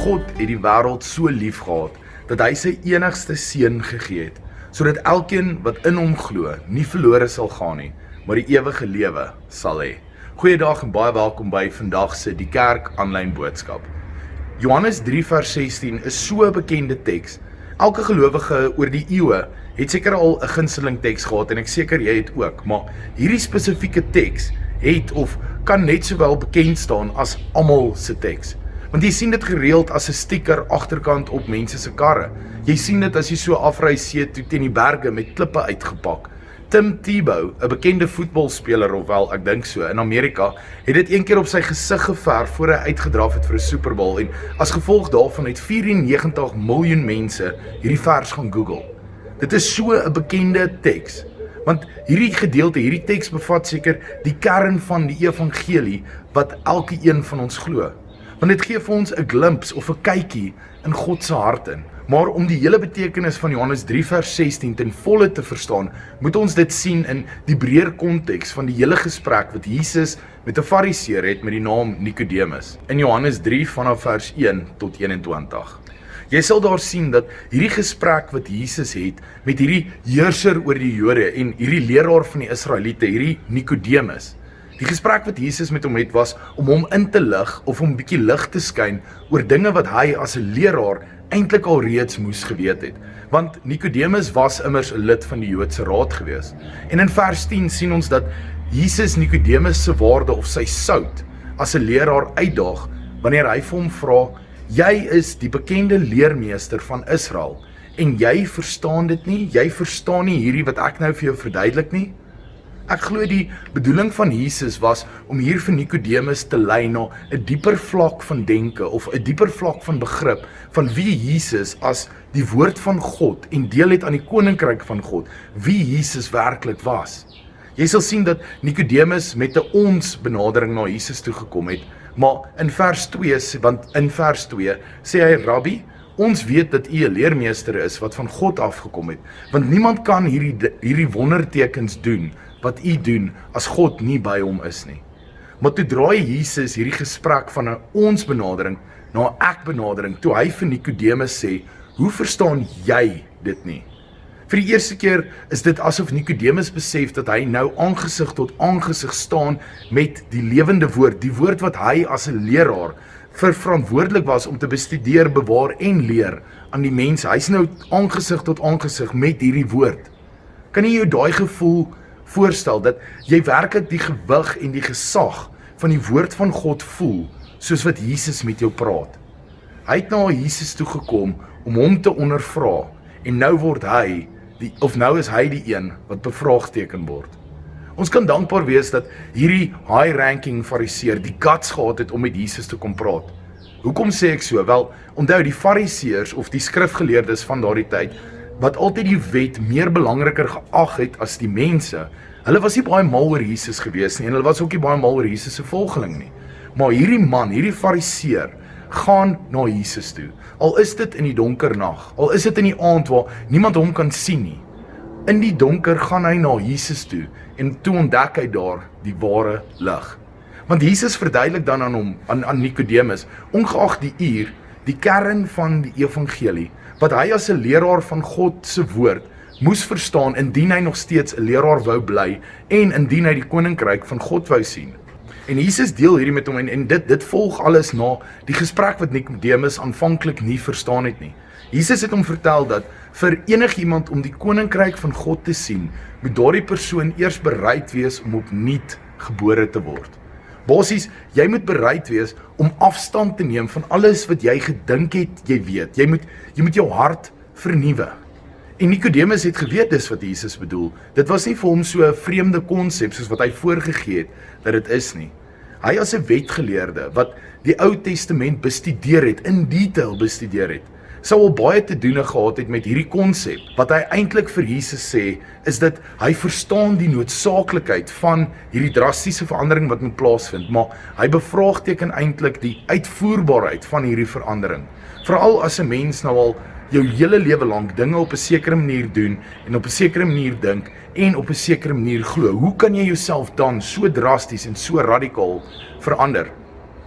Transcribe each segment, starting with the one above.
God het die wêreld so lief gehad, dat hy sy enigste seun gegee het, sodat elkeen wat in hom glo, nie verlore sal gaan nie, maar die ewige lewe sal hê. Goeiedag en baie welkom by vandag se Die Kerk aanlyn boodskap. Johannes 3 vers 16 is so 'n bekende teks. Elke gelowige oor die eeue het seker al 'n gunsteling teks gehad en ek seker jy het ook, maar hierdie spesifieke teks het of kan net sowel bekend staan as almal se teks. Want jy sien dit gereeld as 'n sticker agterkant op mense se karre. Jy sien dit as jy so afry see toe teen die berge met klippe uitgepak. Tim Tebow, 'n bekende voetbalspeler of wel, ek dink so, in Amerika, het dit een keer op sy gesig geverf voor hy uitgedraf het vir 'n Super Bowl en as gevolg daarvan het 94 miljoen mense hierdie vers gaan Google. Dit is so 'n bekende teks, want hierdie gedeelte, hierdie teks bevat seker die kern van die evangelie wat elke een van ons glo. Want dit gee vir ons 'n glimpse of 'n kykie in God se hart in. Maar om die hele betekenis van Johannes 3 vers 16 ten volle te verstaan, moet ons dit sien in die breër konteks van die hele gesprek wat Jesus met 'n fariseer het met die naam Nikodemus. In Johannes 3 vanaf vers 1 tot 21. Jy sal daar sien dat hierdie gesprek wat Jesus het met hierdie heerser oor die Jode en hierdie leraar van die Israeliete, hierdie Nikodemus, die gesprek wat Jesus met hom het was om hom in te lig of om 'n bietjie lig te skyn oor dinge wat hy as 'n leraar eintlik al reeds moes geweet het. Want Nikodemus was immers 'n lid van die Joodse Raad gewees. En in vers 10 sien ons dat Jesus Nikodemus se waarde of sy sout as 'n leraar uitdaag wanneer hy vir hom vra: "Jy is die bekende leermeester van Israel en jy verstaan dit nie? Jy verstaan nie hierdie wat ek nou vir jou verduidelik nie?" Ek glo die bedoeling van Jesus was om hier vir Nikodemus te lei na 'n dieper vlak van denke of 'n dieper vlak van begrip van wie Jesus as die woord van God en deel het aan die koninkryk van God, wie Jesus werklik was. Jy sal sien dat Nikodemus met 'n ons benadering na Jesus toe gekom het, maar in vers 2, want in vers 2 sê hy: "Rabbi, ons weet dat u 'n leermeester is wat van God afgekom het, want niemand kan hierdie wondertekens doen wat u doen as God nie by hom is nie." Maar toe draai Jesus hierdie gesprek van 'n ons benadering na 'n ek benadering, toe hy vir Nikodemus sê: "Hoe verstaan jy dit nie?" Vir die eerste keer is dit asof Nikodemus besef dat hy nou aangesig tot aangesig staan met die lewende woord, die woord wat hy as 'n leraar verantwoordelik was om te bestudeer, bewaar en leer aan die mense. Hy's nou aangesig tot aangesig met hierdie woord. Kan jy jou daai gevoel voorstel dat jy werklik die gewig en die gesag van die woord van God voel, soos wat Jesus met jou praat? Hy het na Jesus toe gekom om hom te ondervra en nou word hy nou is hy die een wat bevraagteken word. Ons kan dankbaar wees dat hierdie high-ranking fariseer die guts gehad het om met Jesus te kom praat. Hoekom sê ek so? Wel, onthou die fariseërs of die skrifgeleerdes van daardie tyd, wat altyd die wet meer belangriker geag het as die mense, hulle was nie baie mal oor Jesus gewees nie, en hulle was ook nie baie mal oor Jesus se volgeling nie. Maar hierdie man, hierdie fariseer, gaan na Jesus toe. Al is dit in die donker nag, al is dit in die aand waar niemand hom kan sien nie. In die donker gaan hy na Jesus toe en toe ontdek hy daar die ware lig. Want Jesus verduidelik dan aan hom, aan Nikodemus, ongeag die uur, die kern van die evangelie, wat hy as 'n leraar van God se woord moes verstaan indien hy nog steeds 'n leraar wou bly en indien hy die koninkryk van God wou sien. En Jesus deel hierdie met hom en dit volg alles na die gesprek wat Nikodemus aanvanklik nie verstaan het nie. Jesus het hom vertel dat vir enigiemand om die koninkryk van God te sien, moet daardie persoon eers bereid wees om opnuut gebore te word. Basies, jy moet bereid wees om afstand te neem van alles wat jy gedink het jy weet. Jy moet jou hart vernuwe. En Nikodemus het geweet dis wat Jesus bedoel. Dit was nie vir hom so 'n vreemde konsep soos wat hy voorgegee het dat dit is nie. Hy as 'n wetgeleerde wat die Ou Testament bestudeer het, in detail bestudeer het, sou al baie te doen gehad het met hierdie konsep. Wat hy eintlik vir Jesus sê, is dat hy verstaan die noodsaaklikheid van hierdie drastiese verandering wat moet plaasvind, maar hy bevraagteken eintlik die uitvoerbaarheid van hierdie verandering. Veral as 'n mens nou al jou hele lewe lank dinge op 'n sekere manier doen en op 'n sekere manier dink en op 'n sekere manier glo. Hoe kan jy jouself dan so drasties en so radikaal verander?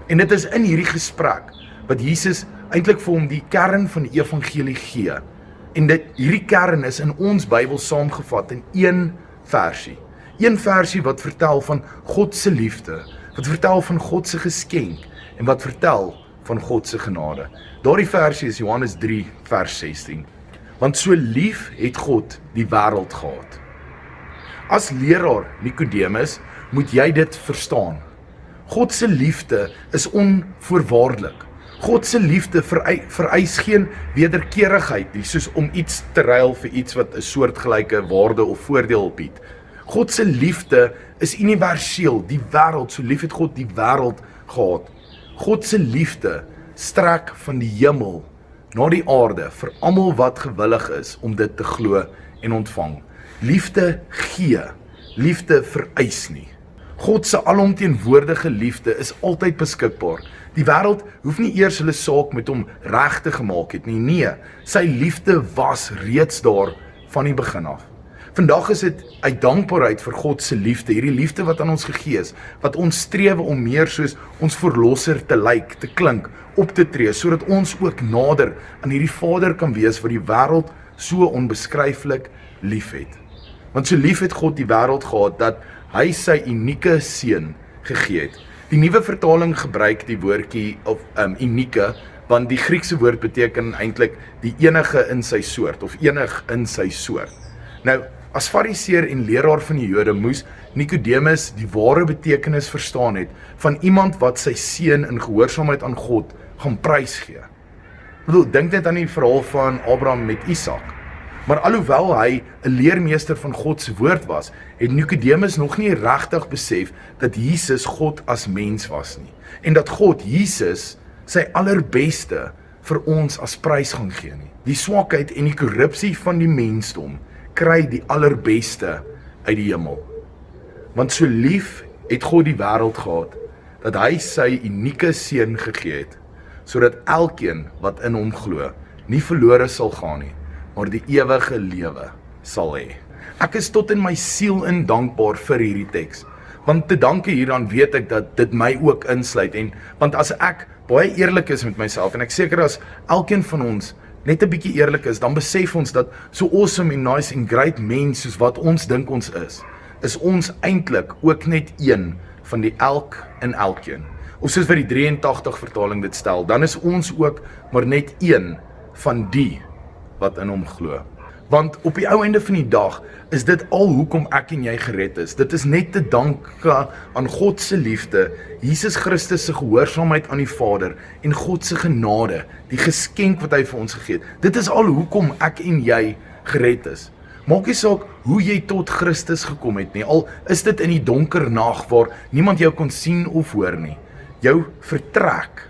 En dit is in hierdie gesprek wat Jesus eintlik vir hom die kern van die evangelie gee. En hierdie kern is in ons Bybel saamgevat in een versie. Een versie wat vertel van God se liefde, wat vertel van God se geskenk en wat vertel van God se genade. Daardie versie is Johannes 3 vers 16. Want so lief het God die wêreld gehad. As leraar Nikodemus moet jy dit verstaan. God se liefde is onvoorwaardelik. God se liefde vereis geen wederkerigheid nie, soos om iets te ruil vir iets wat 'n soortgelyke waarde of voordeel bied. God se liefde is universeel, die wêreld, so lief het God die wêreld gehad. God se liefde strek van die hemel na die aarde vir almal wat gewillig is om dit te glo en ontvang. Liefde gee, liefde vereis nie. God se alomteenwoordige liefde is altyd beskikbaar. Die wêreld hoef nie eers hulle saak met hom reg te gemaak het nie. Nee, sy liefde was reeds daar van die begin af. Vandag is dit uit dankbaarheid vir God se liefde, hierdie liefde wat aan ons gegee is, wat ons strewe om meer soos ons verlosser te lyk, te klink, op te tree, sodat ons ook nader aan hierdie Vader kan wees wat die wêreld so onbeskryflik liefhet. Want so lief het God die wêreld gehad dat hy sy unieke seun gegee het. Die nuwe vertaling gebruik die woordjie of unieke, want die Griekse woord beteken eintlik die enige in sy soort of enig in sy soort. Nou, as Fariseer en leraar van die Jode moes Nikodemus die ware betekenis verstaan het van iemand wat sy seun in gehoorsaamheid aan God gaan prysgee. Dink net aan die verhaal van Abraham met Isak. Maar alhoewel hy 'n leermeester van God se woord was, het Nikodemus nog nie regtig besef dat Jesus God as mens was nie. En dat God Jesus sy allerbeste vir ons as prys gaan gee nie. Die swakheid en die korrupsie van die mensdom kry die allerbeste uit die hemel. Want so lief het God die wêreld gehad, dat hy sy unieke seun gegee het, sodat elkeen wat in hom glo, nie verlore sal gaan nie, maar die ewige lewe sal hê. Ek is tot in my siel in dankbaar vir hierdie teks, want te danke hieraan weet ek dat dit my ook insluit, en want as ek baie eerlik is met myself, en ek seker as elkeen van ons net 'n bietjie eerlik is, dan besef ons dat so awesome en nice en great mens soos wat ons dink ons is ons eintlik ook net een van die elk en elkeen. Of soos wat die 83 vertaling dit stel, dan is ons ook maar net een van die wat in hom glo. Want op die ou einde van die dag is dit al hoekom ek en jy gered is. Dit is net te danke aan God se liefde, Jesus Christus se gehoorsaamheid aan die Vader en God se genade, die geskenk wat hy vir ons gegee het. Dit is al hoekom ek en jy gered is. Maak nie saak hoe jy tot Christus gekom het nie, al is dit in die donker nag waar niemand jou kon sien of hoor nie. Jou vertrek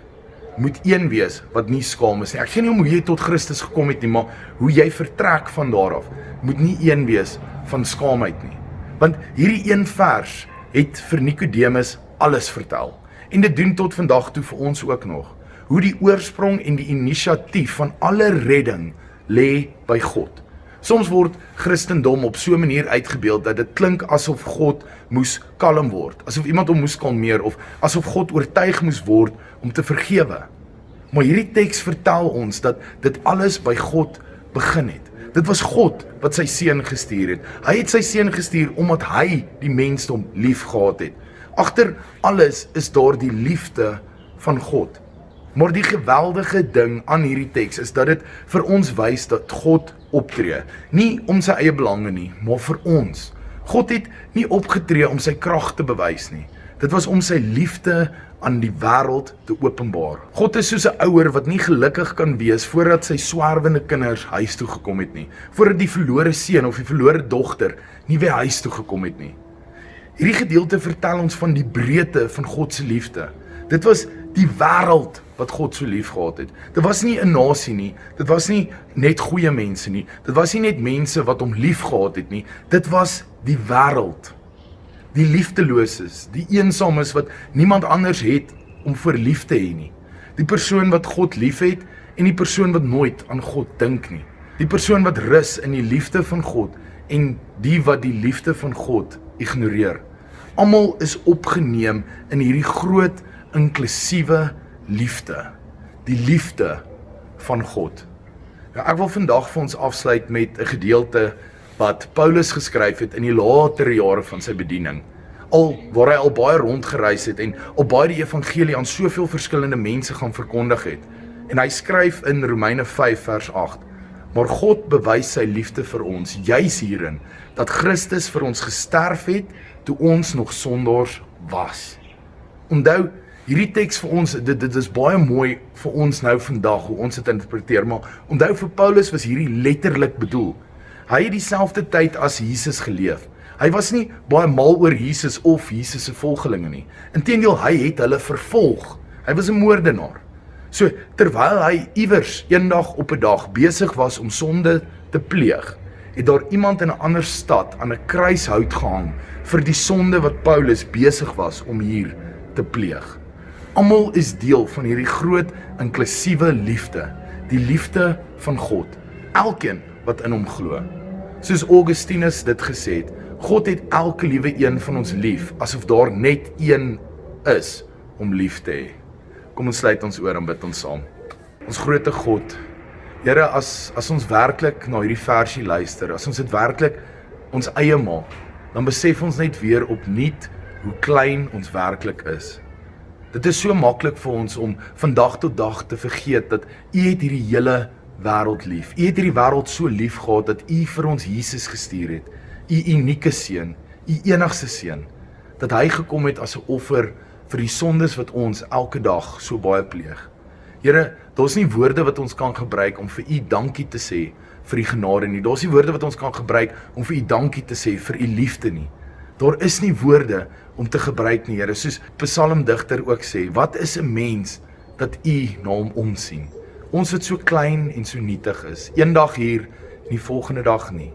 moet een wees wat nie skaam is nie. Ek gee nie om hoe jy tot Christus gekom het nie, maar hoe jy vertrek van daar af, moet nie een wees van skaamheid nie. Want hierdie een vers het vir Nikodemus alles vertel. En dit doen tot vandag toe vir ons ook nog. Hoe die oorsprong en die inisiatief van alle redding lê by God. Soms word Christendom op so 'n manier uitgebeeld dat dit klink asof God moes kalm word, asof iemand hom moes kalmeer of asof God oortuig moes word om te vergewe. Maar hierdie teks vertel ons dat dit alles by God begin het. Dit was God wat sy seun gestuur het. Hy het sy seun gestuur omdat hy die mensdom lief gehad het. Agter alles is daar die liefde van God. Maar die geweldige ding aan hierdie teks is dat dit vir ons wys dat God optree. Nie om sy eie belange nie, maar vir ons. God het nie opgetree om sy krag te bewys nie. Dit was om sy liefde aan die wêreld te openbaar. God is soos 'n ouer wat nie gelukkig kan wees voordat sy swerwende kinders huis toe gekom het nie. Voordat die verlore seun of die verlore dogter nie weer huis toe gekom het nie. Hierdie gedeelte vertel ons van die breedte van God se liefde. Dit was die wêreld wat God so lief gehad het. Dit was nie 'n nasie nie, dit was nie net goeie mense nie, dit was nie net mense wat hom lief gehad het nie, dit was die wêreld. Die liefdeloses, die eensames wat niemand anders het om vir lief te hê nie. Die persoon wat God lief het en die persoon wat nooit aan God dink nie. Die persoon wat rus in die liefde van God en die wat die liefde van God ignoreer. Almal is opgeneem in hierdie groot inklusiewe liefde. Die liefde van God. Ja, ek wil vandag vir ons afsluit met 'n gedeelte wat Paulus geskryf het in die latere jare van sy bediening. Waar hy al baie rondgereis het en al baie die evangelie aan soveel verskillende mense gaan verkondig het. En hy skryf in Romeine 5 vers 8, maar God bewys sy liefde vir ons, juis hierin, dat Christus vir ons gesterf het, toe ons nog sondaars was. Onthou, hierdie teks vir ons, dit is baie mooi vir ons nou vandag, hoe ons dit interpreteer, maar onthou vir Paulus was hierdie letterlik bedoel. Hy het dieselfde tyd as Jesus geleef. Hy was nie baie mal oor Jesus of Jesus se volgelinge nie. Inteendeel, hy het hulle vervolg. Hy was 'n moordenaar. So, terwyl hy iewers eendag op 'n dag besig was om sonde te pleeg, het daar iemand in 'n ander stad aan 'n kruishout gehang vir die sonde wat Paulus besig was om hier te pleeg. Almal is deel van hierdie groot inklusiewe liefde, die liefde van God. Elkeen wat in hom glo. Soos Augustinus dit gesê het, God het elke liewe een van ons lief, asof daar net een is om lief te hê. Kom ons sluit ons oor en bid ons saam. Ons groote God, Here, as ons werklik na hierdie versie luister, as ons dit werklik ons eie maak, dan besef ons net weer opnuut hoe klein ons werklik is. Dit is so maklik vir ons om van dag tot dag te vergeet dat U het hierdie hele wêreld lief. U het hierdie wêreld so lief gehad dat U vir ons Jesus gestuur het. U unieke seun, U enigste seun, dat hy gekom het as 'n offer vir die sondes wat ons elke dag so baie pleeg. Here, daar's nie woorde wat ons kan gebruik om vir U dankie te sê vir die genade nie. Daar's nie woorde wat ons kan gebruik om vir U dankie te sê vir U liefde nie. Daar is nie woorde om te gebruik nie, Here, soos psalmdigter ook sê, wat is 'n mens dat U na hom omsien? Ons wat so klein en so nietig is, eendag hier en die volgende dag nie.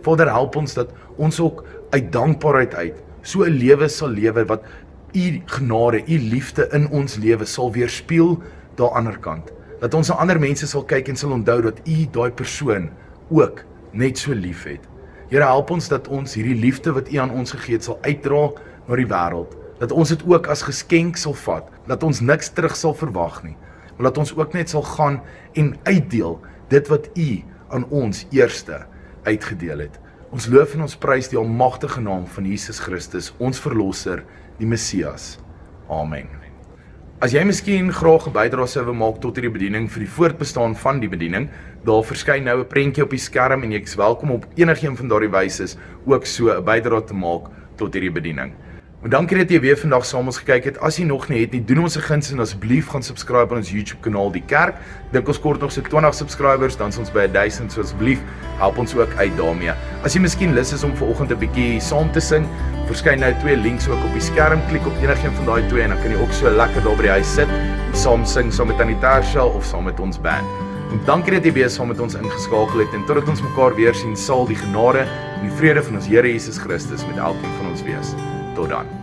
Vader, help ons dat ons ook uit dankbaarheid uit so 'n lewe sal lewe wat U genade, U liefde in ons lewe sal weerspieël daar ander kant. Dat ons na ander mense sal kyk en sal onthou dat U daai persoon ook net so lief het. Here, help ons dat ons hierdie liefde wat U aan ons gegee het sal uitdra na die wêreld. Dat ons dit ook as geskenk sal vat, dat ons niks terug sal verwag nie. Maar dat ons ook net sal gaan en uitdeel dit wat U aan ons eerste uitgedeel het. Ons loof en ons prys die almagtige naam van Jesus Christus, ons verlosser, die Messias. Amen. As jy miskien graag 'n bydrae sou wil maak tot hierdie bediening vir die voortbestaan van die bediening, daar verskyn nou 'n prentjie op die skerm en jy is welkom op enigiemand van daardie wyse ook so 'n bydrae te maak tot hierdie bediening. Maar dankie dat jy weer vandag saam ons gekyk het. As jy nog nie het nie, doen ons 'n guns en asseblief gaan subscribe aan ons YouTube kanaal Die Kerk. Dink ons kort nog so 20 subscribers, dan is ons by 1000, so asseblief help ons ook uit daarmee. As jy miskien lus is om vanoggend 'n bietjie saam te sing, verskyn nou 2 links ook op die skerm. Klik op enigiemand van daai 2 en dan kan jy ook so lekker daar by die huis sit en saam sing saam met Annie Tershel of saam met ons band. En dankie dat jy weer saam met ons ingeskakel het en totdat ons mekaar weer sien, sal die genade en die vrede van ons Here Jesus Christus met elkeen van ons wees. Tot dan.